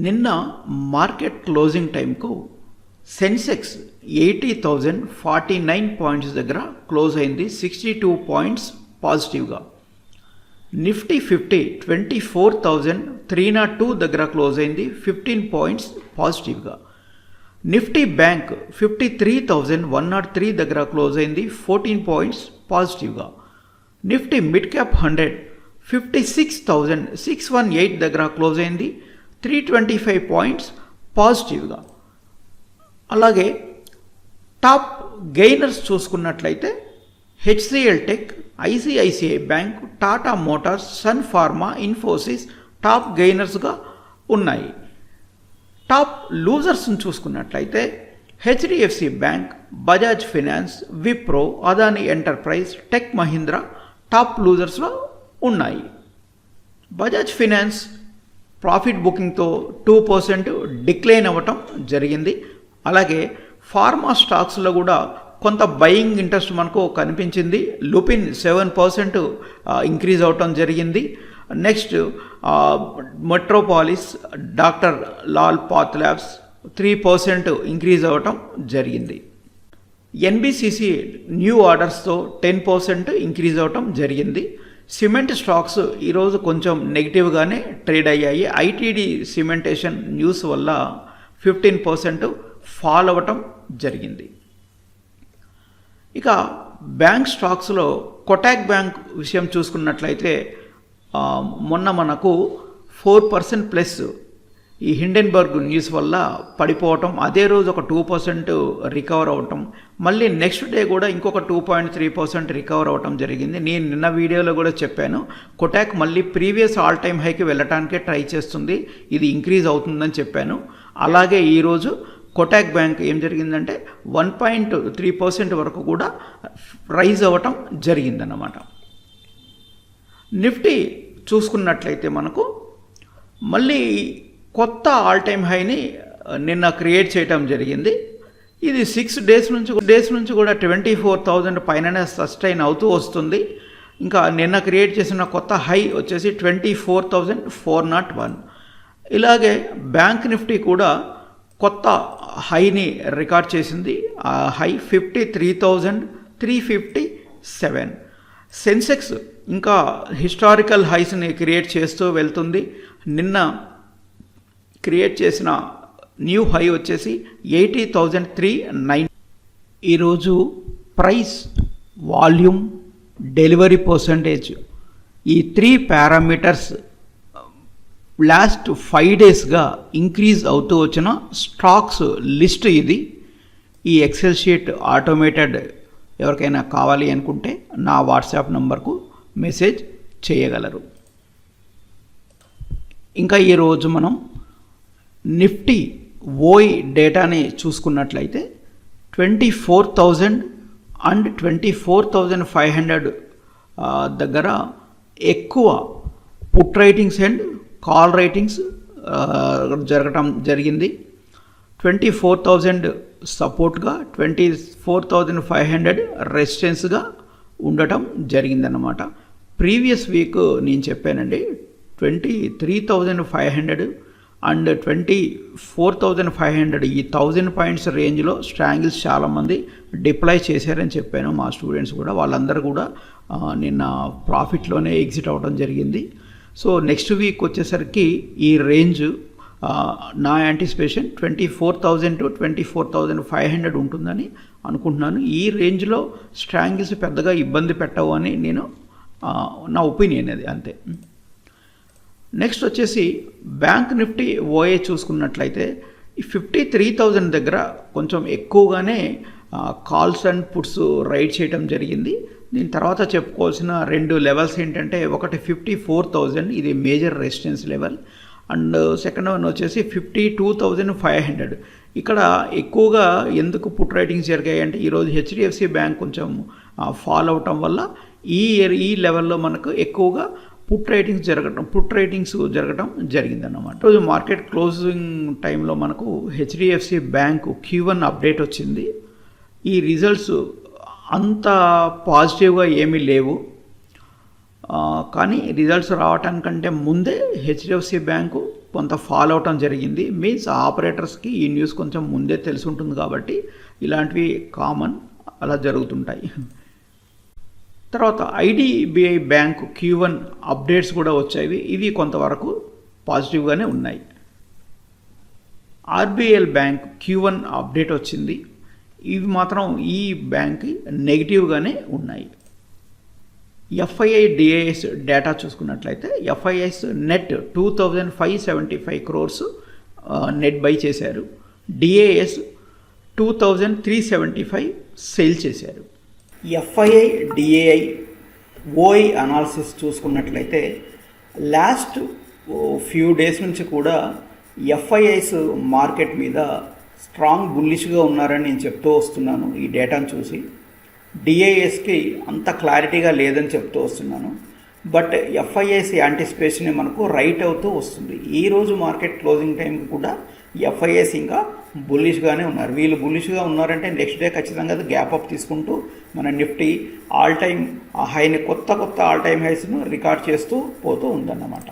నిన్న market closing టైంకు Sensex 80,049 points దగ్గర క్లోజ్ అయింది, 62 పాయింట్స్ పాజిటివ్గా. నిఫ్టీ 50 24,302 దగ్గర క్లోజ్ అయింది, 15 పాయింట్స్ పాజిటివ్గా. నిఫ్టీ బ్యాంక్ 53,103 దగ్గర క్లోజ్ అయింది, 14 పాయింట్స్ పాజిటివ్గా. నిఫ్టీ మిడ్ క్యాప్ 100 56,618 దగ్గర క్లోజ్ అయింది, 325 పాయింట్స్ పాజిటివ్గా. అలాగే టాప్ గెయినర్స్ చూసుకున్నట్లయితే HCL Tech, ICICI Bank, Tata Motors, Sun Pharma, Infosys top గెయినర్స్గా ఉన్నాయి. టాప్ లూజర్స్ని చూసుకున్నట్లయితే HDFC Bank, Bajaj Finance, Wipro, Adani Enterprise, Tech Mahindra top లూజర్స్లో ఉన్నాయి. బజాజ్ ఫైనాన్స్ ప్రాఫిట్ బుకింగ్తో 2% డిక్లైన్ అవ్వటం జరిగింది. అలాగే ఫార్మా స్టాక్స్లో కూడా కొంత బయింగ్ ఇంట్రెస్ట్ మనకు కనిపించింది. లుపిన్ 7% ఇంక్రీజ్ అవటం జరిగింది. Next metropolis, doctor Lal path labs 3% increase అవ్వటం జరిగింది. ఎన్బిసిసి న్యూ ఆర్డర్స్తో 10% ఇంక్రీజ్ అవ్వటం జరిగింది. సిమెంట్ స్టాక్స్ ఈరోజు కొంచెం నెగిటివ్గానే ట్రేడ్ అయ్యాయి. ఐటీడీ సిమెంటేషన్ న్యూస్ వల్ల 15% ఫాల్ అవ్వటం జరిగింది. ఇక బ్యాంక్ స్టాక్స్లో కొటాక్ బ్యాంక్ విషయం చూసుకున్నట్లయితే మొన్న మనకు 4% ప్లస్ ఈ హిండెన్బర్గ్ న్యూస్ వల్ల పడిపోవటం, అదే రోజు ఒక 2% రికవర్ అవ్వటం, మళ్ళీ నెక్స్ట్ డే కూడా ఇంకొక 2.3% రికవర్ అవ్వటం జరిగింది. నేను నిన్న వీడియోలో కూడా చెప్పాను, కొటాక్ మళ్ళీ ప్రీవియస్ ఆల్ టైమ్ హైకి వెళ్ళటానికే ట్రై చేస్తుంది, ఇది ఇంక్రీజ్ అవుతుందని చెప్పాను. అలాగే ఈరోజు కొటాక్ బ్యాంక్ ఏం జరిగిందంటే 1.3% వరకు కూడా రైజ్ అవ్వటం జరిగిందన్నమాట. నిఫ్టీ చూసుకున్నట్లయితే మనకు మళ్ళీ కొత్త ఆల్ టైమ్ హైని నిన్న క్రియేట్ చేయటం జరిగింది. ఇది 6 డేస్ నుంచి కూడా 24,000 పైననే సస్టైన్ అవుతూ వస్తుంది. ఇంకా నిన్న క్రియేట్ చేసిన కొత్త హై వచ్చేసి 24,401. ఇలాగే బ్యాంక్ నిఫ్టీ కూడా కొత్త హైని రికార్డ్ చేసింది. ఆ హై 53,357. సెన్సెక్స్ ఇంకా హిస్టారికల్ హైస్ని క్రియేట్ చేస్తూ వెళ్తుంది. నిన్న క్రియేట్ చేసిన న్యూ హై వచ్చేసి 80,309. ఈరోజు ప్రైస్, వాల్యూమ్, డెలివరీ పర్సంటేజ్ ఈ 3 పారామీటర్స్ లాస్ట్ 5 డేస్గా ఇంక్రీజ్ అవుతూ వచ్చిన స్టాక్స్ లిస్ట్ ఇది. ఈ ఎక్సెల్ షీట్ ఆటోమేటెడ్ ఎవరికైనా కావాలి అనుకుంటే నా వాట్సాప్ నంబర్కు మెసేజ్ చేయగలరు. ఇంకా ఈరోజు మనం నిఫ్టీ ఓయి డేటాని చూసుకున్నట్లయితే 24,000 అండ్ 24,500 దగ్గర ఎక్కువ put writings and call writings జరగటం జరిగింది. 24,000 సపోర్ట్గా, 24,500 రెసిస్టెన్స్గా ఉండటం జరిగిందన్నమాట. ప్రీవియస్ వీక్ నేను చెప్పానండి 23,500 అండ్ 24,500 ఈ 1000 పాయింట్స్ రేంజ్లో స్ట్రాంగిల్స్ చాలామంది డిప్లాయ్ చేశారని చెప్పాను. మా స్టూడెంట్స్ కూడా, వాళ్ళందరూ కూడా నిన్న ప్రాఫిట్లోనే ఎగ్జిట్ అవ్వడం జరిగింది. సో నెక్స్ట్ వీక్ వచ్చేసరికి ఈ రేంజ్ నా యాంటిసిపేషన్ 24,000 to 24,500 ఉంటుందని అనుకుంటున్నాను. ఈ రేంజ్లో స్ట్రాంగిల్స్ పెద్దగా ఇబ్బంది పెట్టవు అని నేను నా ఒపీనియన్, అది అంతే. నెక్స్ట్ వచ్చేసి బ్యాంక్ నిఫ్టీ ఓఏ చూసుకున్నట్లయితే 53,000 దగ్గర కొంచెం ఎక్కువగానే కాల్స్ అండ్ పుట్స్ రైడ్ చేయడం జరిగింది. దీని తర్వాత చెప్పుకోవాల్సిన 2 లెవెల్స్ ఏంటంటే, ఒకటి 54,000, ఇది major resistance level, and second one వచ్చేసి 52,500. ఇక్కడ ఎక్కువగా ఎందుకు పుట్ రైటింగ్స్ జరిగాయి అంటే, ఈరోజు హెచ్డిఎఫ్సి బ్యాంక్ కొంచెం ఫాల్ అవటం వల్ల ఈ లెవెల్లో మనకు ఎక్కువగా పుట్ రైటింగ్స్ జరగడం జరిగిందన్నమాట. ఈరోజు మార్కెట్ క్లోజింగ్ టైంలో మనకు హెచ్డిఎఫ్సి బ్యాంక్ Q1 అప్డేట్ వచ్చింది. ఈ రిజల్ట్స్ అంత పాజిటివ్గా ఏమీ లేవు, కానీ రిజల్ట్స్ రావటానికంటే ముందే హెచ్డిఎఫ్సి బ్యాంకు కొంత ఫాల్ అవటం జరిగింది. మీన్స్ ఆపరేటర్స్కి ఈ న్యూస్ కొంచెం ముందే తెలిసి ఉంటుంది కాబట్టి ఇలాంటివి కామన్, అలా జరుగుతుంటాయి. తర్వాత ఐడిబిఐ బ్యాంక్ Q1 అప్డేట్స్ కూడా వచ్చాయి. ఇవి కొంతవరకు పాజిటివ్గానే ఉన్నాయి. ఆర్బిఎల్ బ్యాంక్ Q1 అప్డేట్ వచ్చింది. ఇవి మాత్రం ఈ బ్యాంక్ నెగిటివ్గానే ఉన్నాయి. ఎఫ్ఐఐ డిఐఎస్ డేటా చూసుకున్నట్లయితే FIIs net 2575 crores net by చేశారు. డిఐఎస్ 2375 సేల్ చేశారు. ఎఫ్ఐఐ డిఐఐ ఓఐ అనాలిసిస్ చూసుకున్నట్లయితే లాస్ట్ ఫ్యూ డేస్ నుంచి కూడా ఎఫ్ఐఐస్ మార్కెట్ మీద స్ట్రాంగ్ బుల్లిష్గా ఉన్నారని నేను చెప్తూ వస్తున్నాను. ఈ డేటాను చూసి డిఐఎస్కి అంత క్లారిటీగా లేదని చెప్తూ వస్తున్నాను. బట్ ఎఫ్ఐఐస్ యాంటిసిపేషన్ మనకు రైట్ అవుతూ వస్తుంది. ఈరోజు మార్కెట్ క్లోజింగ్ టైంకి కూడా ఎఫ్ఐఐస్ ఇంకా బుల్లిష్గానే ఉన్నారు. వీళ్ళు బుల్లిష్గా ఉన్నారంటే నెక్స్ట్ డే ఖచ్చితంగా గ్యాప్ అప్ తీసుకుంటూ మన నిఫ్టీ ఆల్ టైమ్ హైని కొత్త ఆల్ టైమ్ హైస్ను రికార్డ్ చేస్తూ పోతూ ఉందన్నమాట.